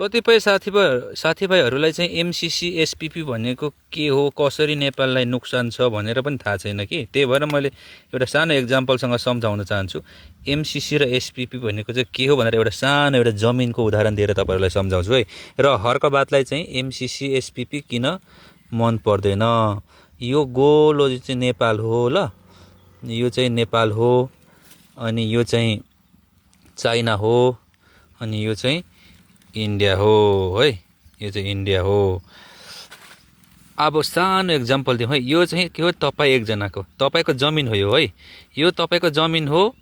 कतिपय साथीभाइहरूलाई चाहिँ एमसिसी एसपिपी भनेको के हो, कसरी नेपाललाई नोक्सान छ भनेर पनि थाहा छैन कि। त्यही भएर मैले एउटा सानो एक्जाम्पलसँग सम्झाउन चाहन्छु। एमसिसी र एसपिपी भनेको चाहिँ के हो भनेर एउटा जमिनको उदाहरण दिएर तपाईँहरूलाई सम्झाउँछु है। र हर्कबातलाई चाहिँ एमसिसी एसपिपी किन मन पर्दैन। यो गोलो चाहिँ नेपाल हो ल, यो चाहिँ नेपाल हो, अनि यो चाहिँ चाइना हो, अनि यो चाहिँ इन्डिया हो है, यो चाहिँ इन्डिया हो। अब सानो एक्जाम्पल दिउँ है। यो चाहिँ के हो, तपाईँ एकजनाको, तपाईँको जमिन हो यो है। यो तपाईँको जमिन हो,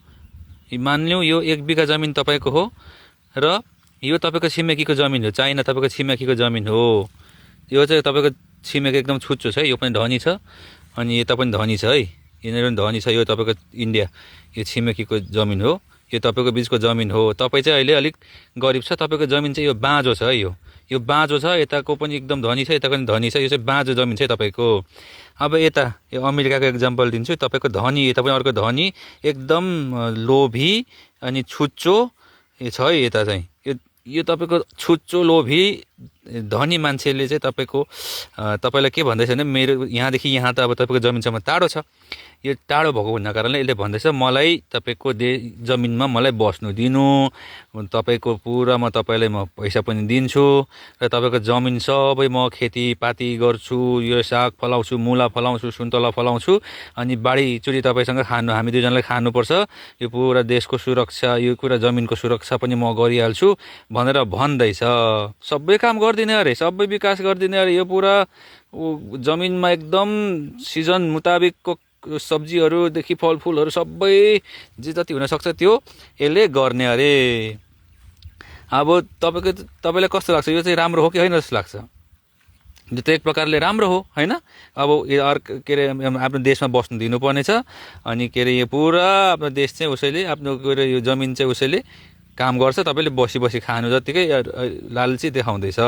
मान्यौँ यो 1 बिघा जमिन तपाईँको हो, र यो तपाईँको छिमेकीको जमिन हो, चाइना तपाईँको छिमेकीको जमिन हो। यो चाहिँ तपाईँको छिमेकी एकदम छुच्चो छ है, यो पनि धनी छ, अनि यता पनि धनी छ है, यिनीहरू पनि धनी छ। यो तपाईँको इन्डिया, यो छिमेकीको जमिन हो, यो तपाईँको बिचको जमिन हो। तपाईँ चाहिँ अहिले अलिक गरिब छ, तपाईँको जमिन चाहिँ यो बाँझो छ है, यो बाँझो छ, यताको पनि एकदम धनी छ, यताको पनि धनी छ, यो चाहिँ बाँझो जमिन छ तपाईँको। अब यता यो अमेरिकाको एक्जाम्पल दिन्छु। तपाईँको धनी, यता पनि अर्को धनी, एकदम लोभी अनि छुच्चो छ है यता चाहिँ। यो तपाईँको छुच्चो लोभी धनी मान्छेले चाहिँ तपाईँलाई के भन्दैछ भने, मेरो यहाँदेखि यहाँ त अब तपाईँको जमिनसम्म टाढो छ। यो टाढो भएको हुनाको कारणले यसले भन्दैछ मलाई तपाईँको जमिनमा मलाई बस्नु दिनु, तपाईँको पुरा म तपाईँलाई म पैसा पनि दिन्छु, र तपाईँको जमिन सबै म खेतीपाती गर्छु, यो साग फलाउँछु, मुला फलाउँछु, सुन्तला फलाउँछु, अनि बाढीचुरी तपाईँसँग हामी दुईजनालाई खानुपर्छ, यो पुरा देशको सुरक्षा, यो कुरा जमिनको सुरक्षा पनि म गरिहाल्छु भनेर भन्दैछ। सबै काम गरिदिने अरे, सबै विकास गरिदिने अरे, यो पुरा जमिनमा एकदम सिजन मुताबिकको सब्जीहरूदेखि फलफुलहरू सबै जे जति हुनसक्छ त्यो यसले गर्ने अरे। अब तपाईँलाई कस्तो लाग्छ, यो चाहिँ राम्रो हो कि होइन जस्तो लाग्छ? यो त एक प्रकारले राम्रो हो होइन। अब यो के अरे आफ्नो देशमा बस्नु दिनुपर्ने छ, अनि के अरे यो पुरा आफ्नो देश चाहिँ उसैले, आफ्नो के अरे यो जमिन चाहिँ उसैले काम गर्छ, तपाईँले बसी बसी खानु जत्तिकै लालची देखाउँदैछ।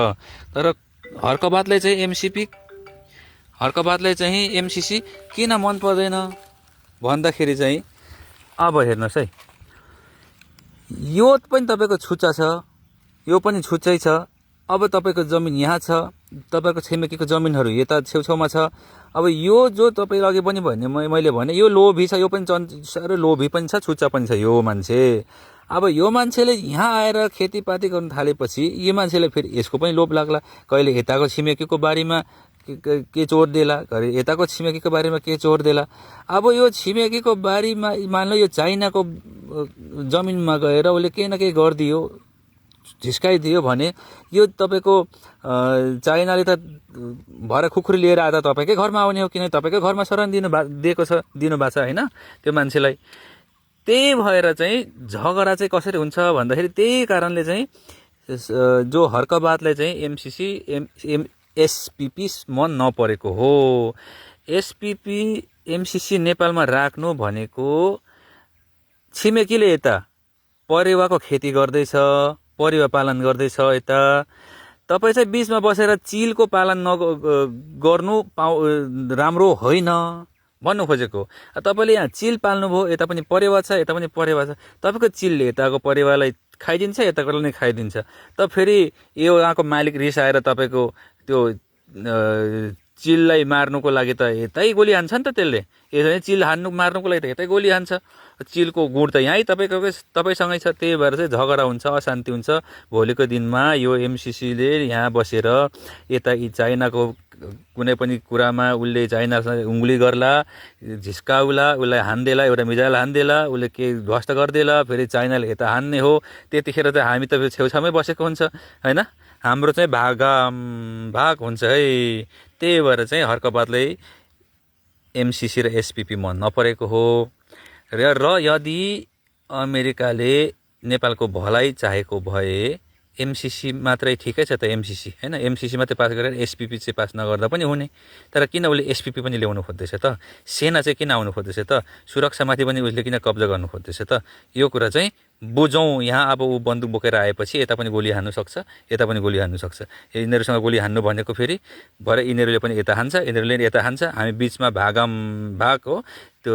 तर हर्कबातलाई चाहिँ एमसिसी किन मन पर्दैन भन्दाखेरि चाहिँ, अब हेर्नुहोस् है, यो पनि तपाईँको छुच्चा छ, यो पनि छुच्चै छ। अब तपाईँको जमिन यहाँ छ, तपाईँको छिमेकीको जमिनहरू यता छेउछाउमा छ। अब यो जो तपाईँ अघि पनि मैले भने यो लोभी छ, यो पनि साह्रो लोभी पनि छ, छुच्चा पनि छ यो मान्छे। अब यो मान्छेले यहाँ आएर खेतीपाती गर्नु थालेपछि यो मान्छेलाई फेरि यसको पनि लोभ लाग्ला, कहिले यताको छिमेकीको बारीमा के चोर देला, घरि यताको छिमेकीको बारीमा के चोर देला। अब यो छिमेकीको बारीमा मान्नु यो चाइनाको जमिनमा गएर उसले केही न केही गरिदियो, झिस्काइदियो भने यो तपाईँको चाइनाले त भरे खुकुरी लिएर आएर तपाईँकै घरमा आउने हो, किनभने तपाईँकै घरमा शरण दिएको छ होइन त्यो मान्छेलाई। त्यही भएर चाहिँ झगडा चाहिँ कसरी हुन्छ भन्दाखेरि त्यही कारणले चाहिँ जो हर्कबातलाई चाहिँ एमसिसी एसपिपी मन नपरेको हो। एसपिपी एमसिसी नेपालमा राख्नु भनेको छिमेकीले यता परेवाको खेती गर्दैछ, परेवा पालन गर्दैछ, यता तपाईँ चाहिँ बिचमा बसेर चिलको पालन गर्नु राम्रो होइन भन्नु खोजेको। तपाईँले यहाँ चिल पाल्नुभयो, यता पनि परेवा छ, यता पनि परेवा छ, तपाईँको चिलले यताको परेवालाई खाइदिन्छ, यताकोलाई नै खाइदिन्छ। त फेरि यो यहाँको मालिक रिसाएर तपाईँको त्यो चिललाई मार्नुको लागि त यतै गोली हान्छ नि त, त्यसले यसरी चिल मार्नुको लागि त यतै गोली हान्छ। चिलको गुण त यहीँ तपाईँसँगै छ। त्यही भएर चाहिँ झगडा हुन्छ, अशान्ति हुन्छ। भोलिको दिनमा यो एमसिसीले यहाँ बसेर यता चाइनाको कुनै पनि कुरामा उसले चाइनासँग उङ्गली गर्ला, झिस्काउला, उसलाई हान्देला, एउटा मिजाइल हान्देला, उसले के ध्वस्त गरिदेला, फेरि चाइनाले यता हान्ने हो। त्यतिखेर चाहिँ हामी त छेउछाउमै बसेको हुन्छ होइन, हाम्रो चाहिँ भाग हुन्छ है। त्यही भएर चाहिँ हर्कबातले एमसिसी र एसपिपी मन नपरेको हो। र यदि अमेरिकाले नेपालको भलाइ चाहेको भए एमसिसी मात्रै ठिकै छ त, एमसिसी होइन, एमसिसी मात्रै पास गरेर एसपिपी चाहिँ पास नगर्दा पनि हुने। तर किन उसले एसपिपी पनि ल्याउनु खोज्दैछ त? सेना चाहिँ किन आउनु खोज्दैछ त? सुरक्षामाथि पनि उसले किन कब्जा गर्नु खोज्दैछ त? यो कुरा चाहिँ बुझौँ यहाँ अब ऊ बन्दुक बोकेर आएपछि यता पनि गोली हान्नु सक्छ, यता पनि गोली हान्नु सक्छ। यिनीहरूसँग गोली हान्नु भनेको फेरि भरे यिनीहरूले पनि यता हान्छ, यिनीहरूले यता हान्छ, हामी बिचमा भाग हो। त्यो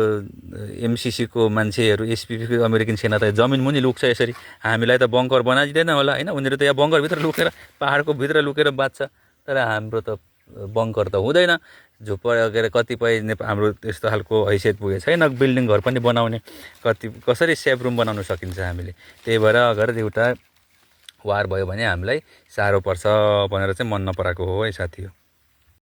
एमसिसीको मान्छेहरू, एसपिपीको अमेरिकन सेना त जमिन मुनि लुक्छ यसरी, हामीलाई त बङ्कर बनाइदिँदैन होला होइन। उनीहरू त यहाँ बङ्करभित्र लुकेर, पाहाडको भित्र लुकेर बाँच्छ, तर हाम्रो त बङ्कर त हुँदैन। जो के अरे कतिपय हाम्रो त्यस्तो खालको हैसियत पुगेको छैन बिल्डिङ घर पनि बनाउने, कसरी सेफ रुम बनाउन सकिन्छ हामीले। त्यही भएर अगर एउटा वार भयो भने हामीलाई साह्रो पर्छ भनेर चाहिँ मन नपराएको हो है साथी हो।